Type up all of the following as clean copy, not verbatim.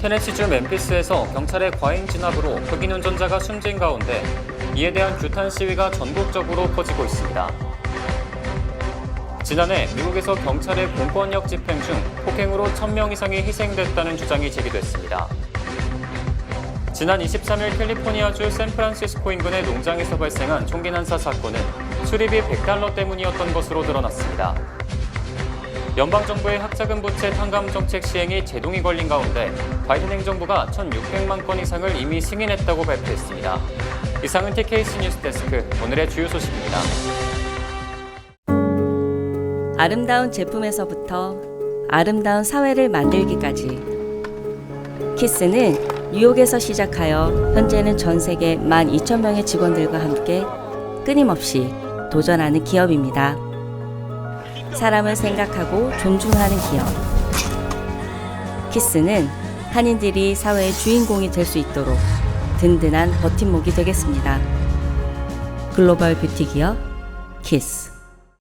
테네시주 멤피스에서 경찰의 과잉 진압으로 흑인 운전자가 숨진 가운데 이에 대한 규탄 시위가 전국적으로 퍼지고 있습니다. 지난해 미국에서 경찰의 공권력 집행 중 폭행으로 1,000명 이상이 희생됐다는 주장이 제기됐습니다. 지난 23일 캘리포니아주 샌프란시스코 인근의 농장에서 발생한 총기 난사 사건은 수리비 $100 때문이었던 것으로 드러났습니다. 연방정부의 학자금 부채 탕감 정책 시행이 제동이 걸린 가운데 바이든 행정부가 1,600만 건 이상을 이미 승인했다고 발표했습니다. 이상은 TKC 뉴스데스크 오늘의 주요 소식입니다. 아름다운 제품에서부터 아름다운 사회를 만들기까지 키스는 뉴욕에서 시작하여 현재는 전 세계 12,000명의 직원들과 함께 끊임없이 도전하는 기업입니다. 사람을 생각하고 존중하는 기업. 키스는 한인들이 사회의 주인공이 될 수 있도록 든든한 버팀목이 되겠습니다. 글로벌 뷰티 기업 키스.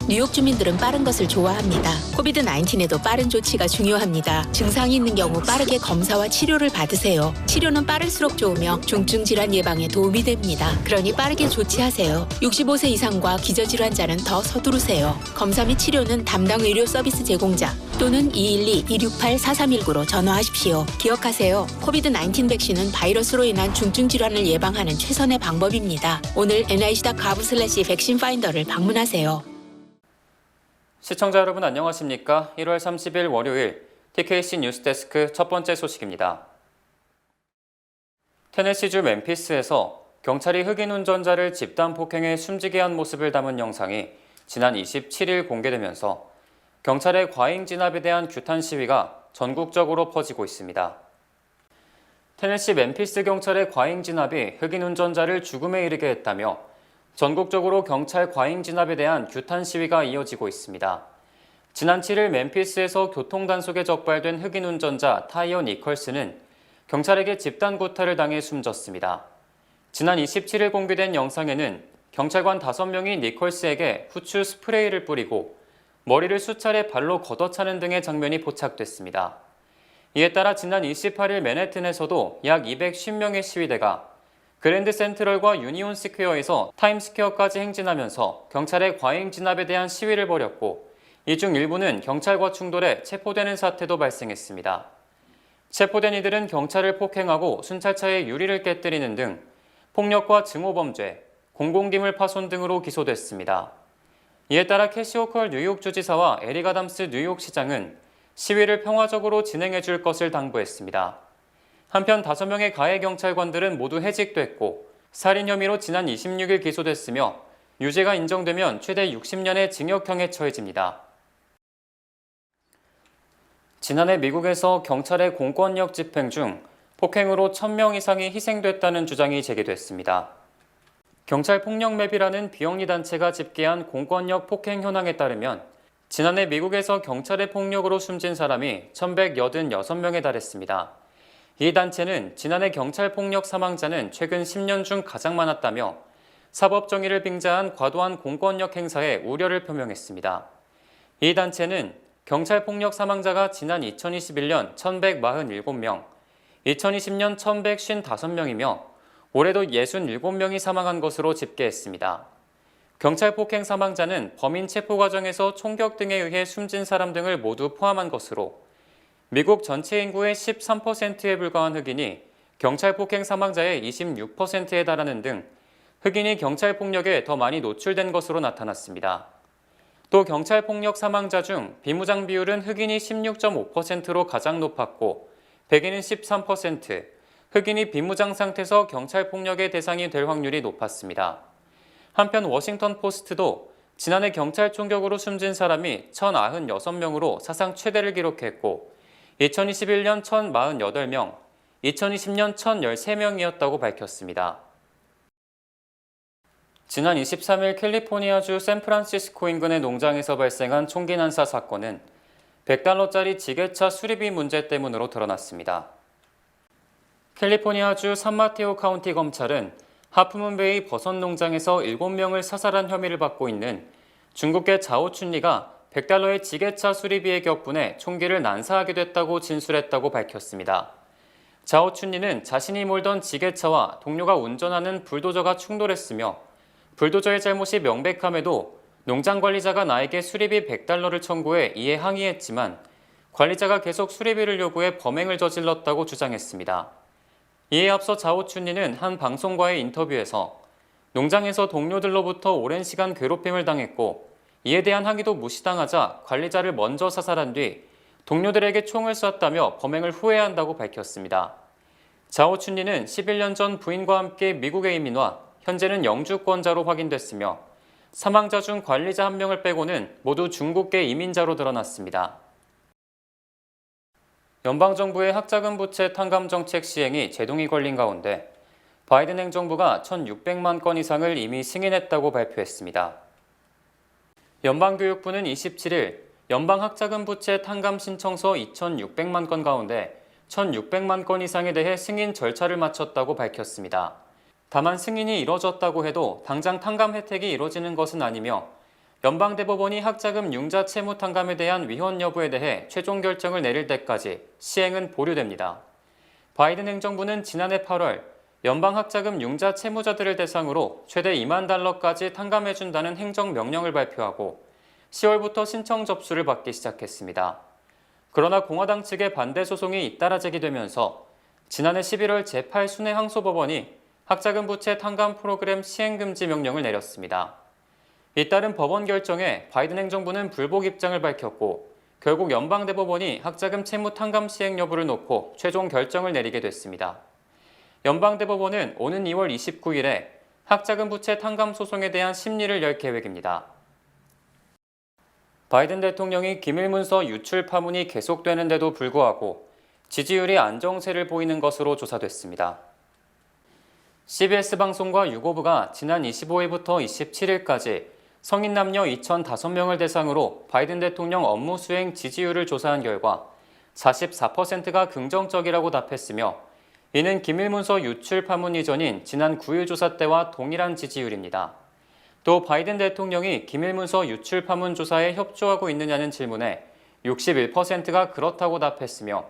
뉴욕 주민들은 빠른 것을 좋아합니다. 코비드-19에도 빠른 조치가 중요합니다. 증상이 있는 경우 빠르게 검사와 치료를 받으세요. 치료는 빠를수록 좋으며 중증 질환 예방에 도움이 됩니다. 그러니 빠르게 조치하세요. 65세 이상과 기저질환자는 더 서두르세요. 검사 및 치료는 담당 의료 서비스 제공자 또는 212-268-4319로 전화하십시오. 기억하세요. 코비드-19 백신은 바이러스로 인한 중증 질환을 예방하는 최선의 방법입니다. 오늘 nic.gov/백신 파인더를 방문하세요. 시청자 여러분 안녕하십니까? 1월 30일 월요일 TKC 뉴스데스크 첫 번째 소식입니다. 테네시주 멤피스에서 경찰이 흑인 운전자를 집단 폭행해 숨지게 한 모습을 담은 영상이 지난 27일 공개되면서 경찰의 과잉 진압에 대한 규탄 시위가 전국적으로 퍼지고 있습니다. 테네시 멤피스 경찰의 과잉 진압이 흑인 운전자를 죽음에 이르게 했다며 전국적으로 경찰 과잉 진압에 대한 규탄 시위가 이어지고 있습니다. 지난 7일 멤피스에서 교통 단속에 적발된 흑인 운전자 타이어 니컬스는 경찰에게 집단 구타를 당해 숨졌습니다. 지난 27일 공개된 영상에는 경찰관 5명이 니컬스에게 후추 스프레이를 뿌리고 머리를 수차례 발로 걷어차는 등의 장면이 포착됐습니다. 이에 따라 지난 28일 맨해튼에서도 약 250명의 시위대가 그랜드 센트럴과 유니온 스퀘어에서 타임스퀘어까지 행진하면서 경찰의 과잉 진압에 대한 시위를 벌였고 이 중 일부는 경찰과 충돌해 체포되는 사태도 발생했습니다. 체포된 이들은 경찰을 폭행하고 순찰차의 유리를 깨뜨리는 등 폭력과 증오범죄, 공공기물 파손 등으로 기소됐습니다. 이에 따라 캐시 호컬 뉴욕주지사와 에릭 아담스 뉴욕시장은 시위를 평화적으로 진행해 줄 것을 당부했습니다. 한편 5명의 가해 경찰관들은 모두 해직됐고 살인 혐의로 지난 26일 기소됐으며 유죄가 인정되면 최대 60년의 징역형에 처해집니다. 지난해 미국에서 경찰의 공권력 집행 중 폭행으로 1,000명 이상이 희생됐다는 주장이 제기됐습니다. 경찰 폭력맵이라는 비영리 단체가 집계한 공권력 폭행 현황에 따르면 지난해 미국에서 경찰의 폭력으로 숨진 사람이 1,186명에 달했습니다. 이 단체는 지난해 경찰 폭력 사망자는 최근 10년 중 가장 많았다며 사법 정의를 빙자한 과도한 공권력 행사에 우려를 표명했습니다. 이 단체는 경찰 폭력 사망자가 지난 2021년 1,147명, 2020년 1,155명이며 올해도 67명이 사망한 것으로 집계했습니다. 경찰 폭행 사망자는 범인 체포 과정에서 총격 등에 의해 숨진 사람 등을 모두 포함한 것으로 미국 전체 인구의 13%에 불과한 흑인이 경찰 폭행 사망자의 26%에 달하는 등 흑인이 경찰 폭력에 더 많이 노출된 것으로 나타났습니다. 또 경찰 폭력 사망자 중 비무장 비율은 흑인이 16.5%로 가장 높았고 백인은 13%, 흑인이 비무장 상태에서 경찰 폭력의 대상이 될 확률이 높았습니다. 한편 워싱턴 포스트도 지난해 경찰 총격으로 숨진 사람이 1,096명으로 사상 최대를 기록했고 2021년 1,048명, 2020년 1,013명이었다고 밝혔습니다. 지난 23일 캘리포니아주 샌프란시스코 인근의 농장에서 발생한 총기 난사 사건은 $100짜리 지게차 수리비 문제 때문으로 드러났습니다. 캘리포니아주 산마테오 카운티 검찰은 하프문베이 버섯 농장에서 7명을 사살한 혐의를 받고 있는 중국계 자오춘리가 $100의 지게차 수리비의 격분에 총기를 난사하게 됐다고 진술했다고 밝혔습니다. 자오춘리는 자신이 몰던 지게차와 동료가 운전하는 불도저가 충돌했으며 불도저의 잘못이 명백함에도 농장 관리자가 나에게 수리비 $100를 청구해 이에 항의했지만 관리자가 계속 수리비를 요구해 범행을 저질렀다고 주장했습니다. 이에 앞서 자오춘리는 한 방송과의 인터뷰에서 농장에서 동료들로부터 오랜 시간 괴롭힘을 당했고 이에 대한 항의도 무시당하자 관리자를 먼저 사살한 뒤 동료들에게 총을 쐈다며 범행을 후회한다고 밝혔습니다. 자오춘리는 11년 전 부인과 함께 미국에 이민와 현재는 영주권자로 확인됐으며 사망자 중 관리자 1명을 빼고는 모두 중국계 이민자로 드러났습니다. 연방정부의 학자금 부채 탕감 정책 시행이 제동이 걸린 가운데 바이든 행정부가 1,600만 건 이상을 이미 승인했다고 발표했습니다. 연방교육부는 27일 연방학자금 부채 탕감 신청서 2,600만 건 가운데 1,600만 건 이상에 대해 승인 절차를 마쳤다고 밝혔습니다. 다만 승인이 이뤄졌다고 해도 당장 탕감 혜택이 이뤄지는 것은 아니며 연방대법원이 학자금 융자 채무 탕감에 대한 위헌 여부에 대해 최종 결정을 내릴 때까지 시행은 보류됩니다. 바이든 행정부는 지난해 8월 연방학자금 융자 채무자들을 대상으로 최대 $20,000까지 탕감해준다는 행정명령을 발표하고 10월부터 신청 접수를 받기 시작했습니다. 그러나 공화당 측의 반대 소송이 잇따라 제기되면서 지난해 11월 제8순회 항소법원이 학자금 부채 탕감 프로그램 시행금지 명령을 내렸습니다. 잇따른 법원 결정에 바이든 행정부는 불복 입장을 밝혔고 결국 연방대법원이 학자금 채무 탕감 시행 여부를 놓고 최종 결정을 내리게 됐습니다. 연방대법원은 오는 2월 29일에 학자금 부채 탕감 소송에 대한 심리를 열 계획입니다. 바이든 대통령이 기밀문서 유출 파문이 계속되는데도 불구하고 지지율이 안정세를 보이는 것으로 조사됐습니다. CBS 방송과 유고부가 지난 25일부터 27일까지 성인 남녀 2,005명을 대상으로 바이든 대통령 업무 수행 지지율을 조사한 결과 44%가 긍정적이라고 답했으며 이는 기밀문서 유출 파문 이전인 지난 9일 조사 때와 동일한 지지율입니다. 또 바이든 대통령이 기밀문서 유출 파문 조사에 협조하고 있느냐는 질문에 61%가 그렇다고 답했으며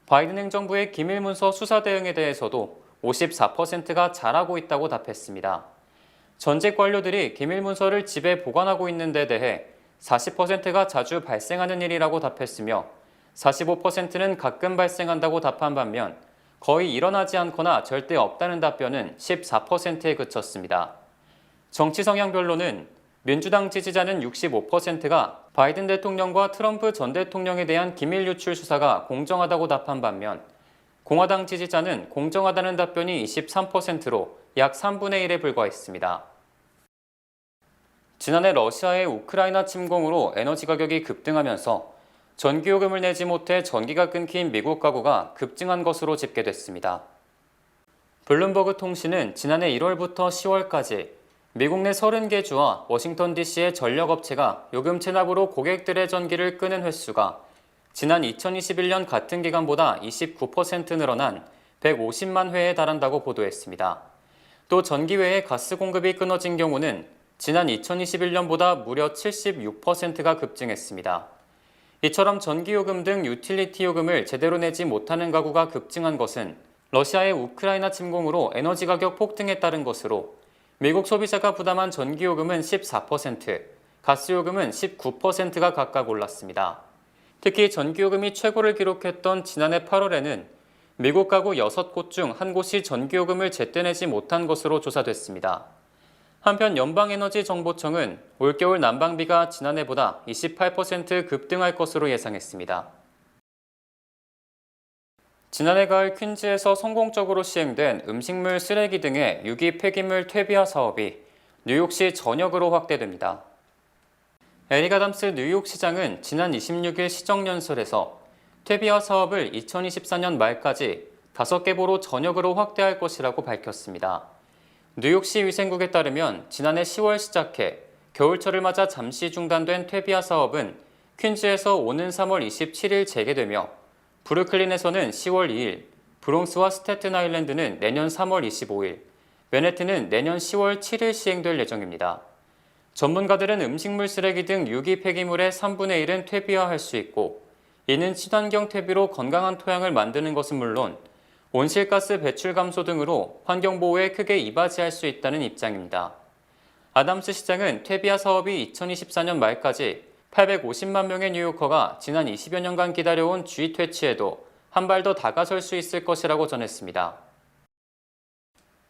바이든 행정부의 기밀문서 수사 대응에 대해서도 54%가 잘하고 있다고 답했습니다. 전직 관료들이 기밀문서를 집에 보관하고 있는 데 대해 40%가 자주 발생하는 일이라고 답했으며 45%는 가끔 발생한다고 답한 반면 거의 일어나지 않거나 절대 없다는 답변은 14%에 그쳤습니다. 정치 성향별로는 민주당 지지자는 65%가 바이든 대통령과 트럼프 전 대통령에 대한 기밀 유출 수사가 공정하다고 답한 반면 공화당 지지자는 공정하다는 답변이 23%로 약 3분의 1에 불과했습니다. 지난해 러시아의 우크라이나 침공으로 에너지 가격이 급등하면서 전기요금을 내지 못해 전기가 끊긴 미국 가구가 급증한 것으로 집계됐습니다. 블룸버그 통신은 지난해 1월부터 10월까지 미국 내 30개 주와 워싱턴 DC의 전력업체가 요금 체납으로 고객들의 전기를 끄는 횟수가 지난 2021년 같은 기간보다 29% 늘어난 150만 회에 달한다고 보도했습니다. 또 전기 외에 가스 공급이 끊어진 경우는 지난 2021년보다 무려 76%가 급증했습니다. 이처럼 전기요금 등 유틸리티 요금을 제대로 내지 못하는 가구가 급증한 것은 러시아의 우크라이나 침공으로 에너지 가격 폭등에 따른 것으로 미국 소비자가 부담한 전기요금은 14%, 가스요금은 19%가 각각 올랐습니다. 특히 전기요금이 최고를 기록했던 지난해 8월에는 미국 가구 6곳 중 1곳이 전기요금을 제때 내지 못한 것으로 조사됐습니다. 한편 연방에너지정보청은 올겨울 난방비가 지난해보다 28% 급등할 것으로 예상했습니다. 지난해 가을 퀸즈에서 성공적으로 시행된 음식물 쓰레기 등의 유기 폐기물 퇴비화 사업이 뉴욕시 전역으로 확대됩니다. 에릭 아담스 뉴욕시장은 지난 26일 시정연설에서 퇴비화 사업을 2024년 말까지 5개보로 전역으로 확대할 것이라고 밝혔습니다. 뉴욕시 위생국에 따르면 지난해 10월 시작해 겨울철을 맞아 잠시 중단된 퇴비화 사업은 퀸즈에서 오는 3월 27일 재개되며 브루클린에서는 10월 2일, 브롱스와 스태튼 아일랜드는 내년 3월 25일, 맨해튼은 내년 10월 7일 시행될 예정입니다. 전문가들은 음식물 쓰레기 등 유기 폐기물의 3분의 1은 퇴비화할 수 있고 이는 친환경 퇴비로 건강한 토양을 만드는 것은 물론 온실가스 배출 감소 등으로 환경보호에 크게 이바지할 수 있다는 입장입니다. 아담스 시장은 퇴비화 사업이 2024년 말까지 850만 명의 뉴요커가 지난 20여 년간 기다려온 주의 퇴치에도 한 발 더 다가설 수 있을 것이라고 전했습니다.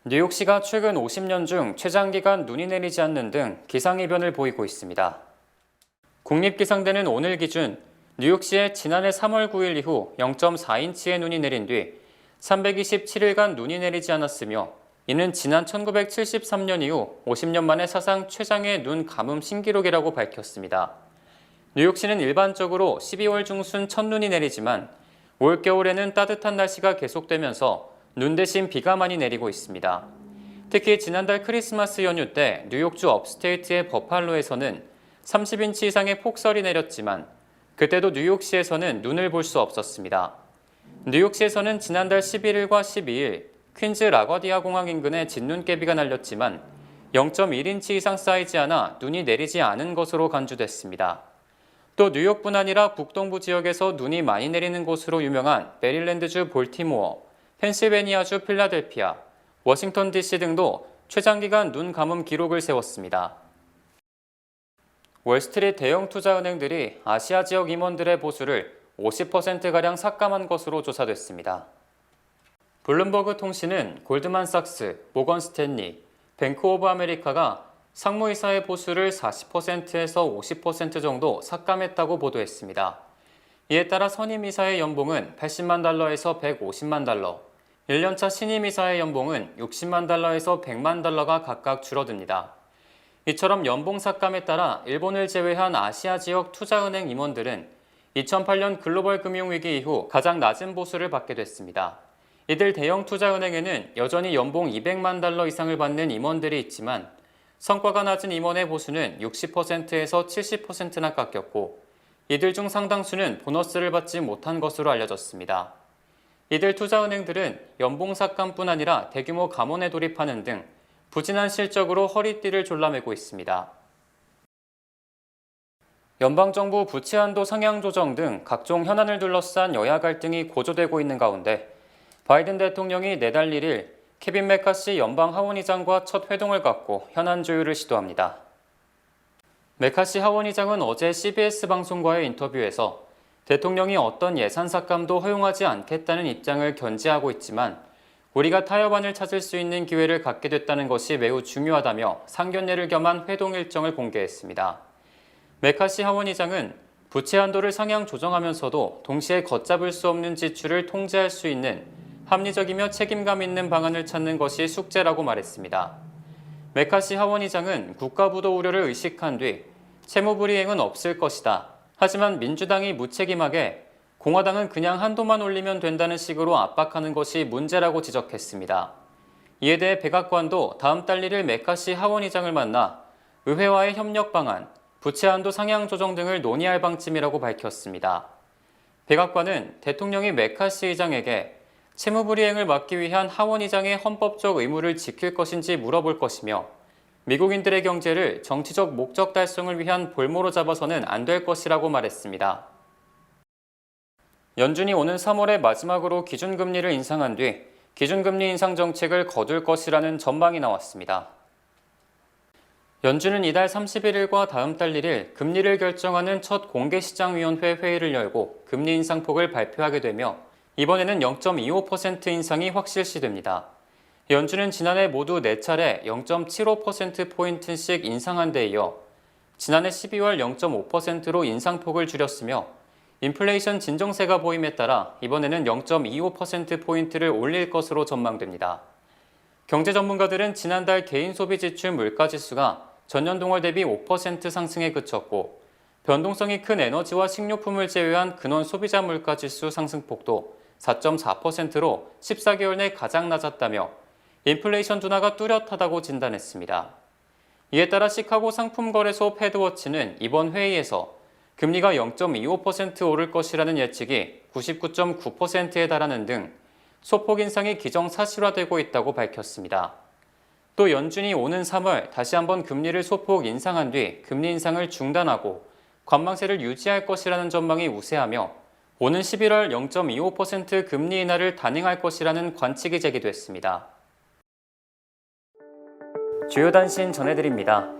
뉴욕시가 최근 50년 중 최장기간 눈이 내리지 않는 등 기상이변을 보이고 있습니다. 국립기상대는 오늘 기준 뉴욕시에 지난해 3월 9일 이후 0.4인치의 눈이 내린 뒤 327일간 눈이 내리지 않았으며 이는 지난 1973년 이후 50년 만에 사상 최장의 눈 가뭄 신기록이라고 밝혔습니다. 뉴욕시는 일반적으로 12월 중순 첫눈이 내리지만 올겨울에는 따뜻한 날씨가 계속되면서 눈 대신 비가 많이 내리고 있습니다. 특히 지난달 크리스마스 연휴 때 뉴욕주 업스테이트의 버팔로에서는 30인치 이상의 폭설이 내렸지만 그때도 뉴욕시에서는 눈을 볼 수 없었습니다. 뉴욕시에서는 지난달 11일과 12일 퀸즈 라거디아 공항 인근에 진눈깨비가 날렸지만 0.1인치 이상 쌓이지 않아 눈이 내리지 않은 것으로 간주됐습니다. 또 뉴욕뿐 아니라 북동부 지역에서 눈이 많이 내리는 곳으로 유명한 메릴랜드주 볼티모어, 펜실베니아주 필라델피아, 워싱턴 DC 등도 최장기간 눈 가뭄 기록을 세웠습니다. 월스트리트 대형 투자은행들이 아시아 지역 임원들의 보수를 50%가량 삭감한 것으로 조사됐습니다. 블룸버그 통신은 골드만삭스, 모건 스탠리, 뱅크 오브 아메리카가 상무이사의 보수를 40%에서 50% 정도 삭감했다고 보도했습니다. 이에 따라 선임이사의 연봉은 80만 달러에서 150만 달러, 1년차 신임이사의 연봉은 60만 달러에서 100만 달러가 각각 줄어듭니다. 이처럼 연봉 삭감에 따라 일본을 제외한 아시아 지역 투자은행 임원들은 2008년 글로벌 금융위기 이후 가장 낮은 보수를 받게 됐습니다. 이들 대형 투자은행에는 여전히 연봉 200만 달러 이상을 받는 임원들이 있지만 성과가 낮은 임원의 보수는 60%에서 70%나 깎였고 이들 중 상당수는 보너스를 받지 못한 것으로 알려졌습니다. 이들 투자은행들은 연봉 삭감뿐 아니라 대규모 감원에 돌입하는 등 부진한 실적으로 허리띠를 졸라매고 있습니다. 연방정부 부채 한도 상향 조정 등 각종 현안을 둘러싼 여야 갈등이 고조되고 있는 가운데 바이든 대통령이 내달 1일 케빈 메카시 연방 하원의장과 첫 회동을 갖고 현안 조율을 시도합니다. 메카시 하원의장은 어제 CBS 방송과의 인터뷰에서 대통령이 어떤 예산 삭감도 허용하지 않겠다는 입장을 견지하고 있지만 우리가 타협안을 찾을 수 있는 기회를 갖게 됐다는 것이 매우 중요하다며 상견례를 겸한 회동 일정을 공개했습니다. 메카시 하원의장은 부채 한도를 상향 조정하면서도 동시에 걷잡을 수 없는 지출을 통제할 수 있는 합리적이며 책임감 있는 방안을 찾는 것이 숙제라고 말했습니다. 메카시 하원의장은 국가부도 우려를 의식한 뒤 채무불이행은 없을 것이다. 하지만 민주당이 무책임하게 공화당은 그냥 한도만 올리면 된다는 식으로 압박하는 것이 문제라고 지적했습니다. 이에 대해 백악관도 다음 달 1일 메카시 하원의장을 만나 의회와의 협력 방안, 부채 한도 상향 조정 등을 논의할 방침이라고 밝혔습니다. 백악관은 대통령이 메카시 의장에게 채무불이행을 막기 위한 하원의장의 헌법적 의무를 지킬 것인지 물어볼 것이며 미국인들의 경제를 정치적 목적 달성을 위한 볼모로 잡아서는 안 될 것이라고 말했습니다. 연준이 오는 3월에 마지막으로 기준금리를 인상한 뒤 기준금리 인상 정책을 거둘 것이라는 전망이 나왔습니다. 연준은 이달 31일과 다음 달 1일 금리를 결정하는 첫 공개시장위원회 회의를 열고 금리 인상폭을 발표하게 되며 이번에는 0.25% 인상이 확실시됩니다. 연준은 지난해 모두 4차례 0.75%포인트씩 인상한 데 이어 지난해 12월 0.5%로 인상폭을 줄였으며 인플레이션 진정세가 보임에 따라 이번에는 0.25%포인트를 올릴 것으로 전망됩니다. 경제 전문가들은 지난달 개인 소비 지출 물가지수가 전년 동월 대비 5% 상승에 그쳤고 변동성이 큰 에너지와 식료품을 제외한 근원 소비자 물가지수 상승폭도 4.4%로 14개월 내 가장 낮았다며 인플레이션 둔화가 뚜렷하다고 진단했습니다. 이에 따라 시카고 상품거래소 패드워치는 이번 회의에서 금리가 0.25% 오를 것이라는 예측이 99.9%에 달하는 등 소폭 인상이 기정사실화되고 있다고 밝혔습니다. 또 연준이 오는 3월 다시 한번 금리를 소폭 인상한 뒤 금리 인상을 중단하고 관망세를 유지할 것이라는 전망이 우세하며 오는 11월 0.25% 금리 인하를 단행할 것이라는 관측이 제기됐습니다. 주요 단신 전해드립니다.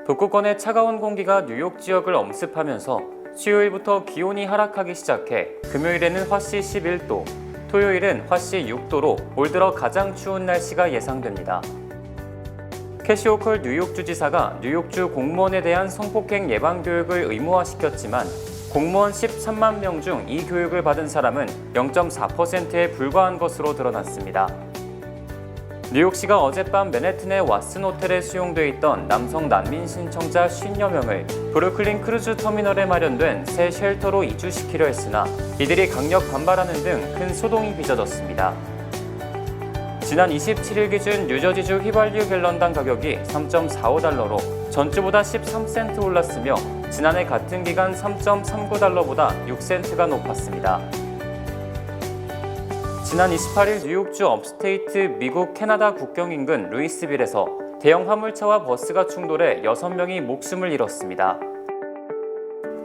북구권의 차가운 공기가 뉴욕 지역을 엄습하면서 수요일부터 기온이 하락하기 시작해 금요일에는 화씨 11도, 토요일은 화씨 6도로 올 들어 가장 추운 날씨가 예상됩니다. 캐시 호컬 뉴욕 주지사가 뉴욕주 공무원에 대한 성폭행 예방 교육을 의무화시켰지만 공무원 13만 명 중 이 교육을 받은 사람은 0.4%에 불과한 것으로 드러났습니다. 뉴욕시가 어젯밤 맨해튼의 왓슨 호텔에 수용돼 있던 남성 난민 신청자 50여 명을 브루클린 크루즈 터미널에 마련된 새 쉘터로 이주시키려 했으나 이들이 강력 반발하는 등 큰 소동이 빚어졌습니다. 지난 27일 기준 뉴저지주 휘발유 갤런당 가격이 3.45달러로 전주보다 13센트 올랐으며 지난해 같은 기간 3.39달러보다 6센트가 높았습니다. 지난 28일 뉴욕주 업스테이트 미국 캐나다 국경 인근 루이스빌에서 대형 화물차와 버스가 충돌해 6명이 목숨을 잃었습니다.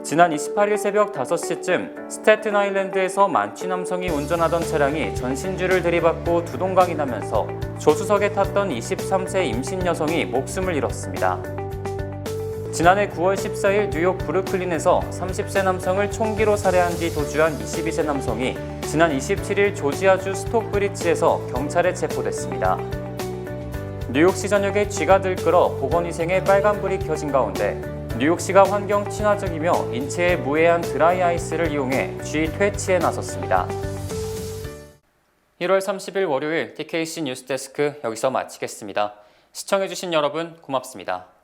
지난 28일 새벽 5시쯤 스태튼 아일랜드에서 만취 남성이 운전하던 차량이 전신주를 들이받고 두동강이 나면서 조수석에 탔던 23세 임신 여성이 목숨을 잃었습니다. 지난해 9월 14일 뉴욕 브루클린에서 30세 남성을 총기로 살해한 뒤 도주한 22세 남성이 지난 27일 조지아주 스톡브리지에서 경찰에 체포됐습니다. 뉴욕시 전역에 쥐가 들끓어 보건위생에 빨간불이 켜진 가운데 뉴욕시가 환경 친화적이며 인체에 무해한 드라이 아이스를 이용해 쥐 퇴치에 나섰습니다. 1월 30일 월요일 TKC 뉴스데스크 여기서 마치겠습니다. 시청해주신 여러분 고맙습니다.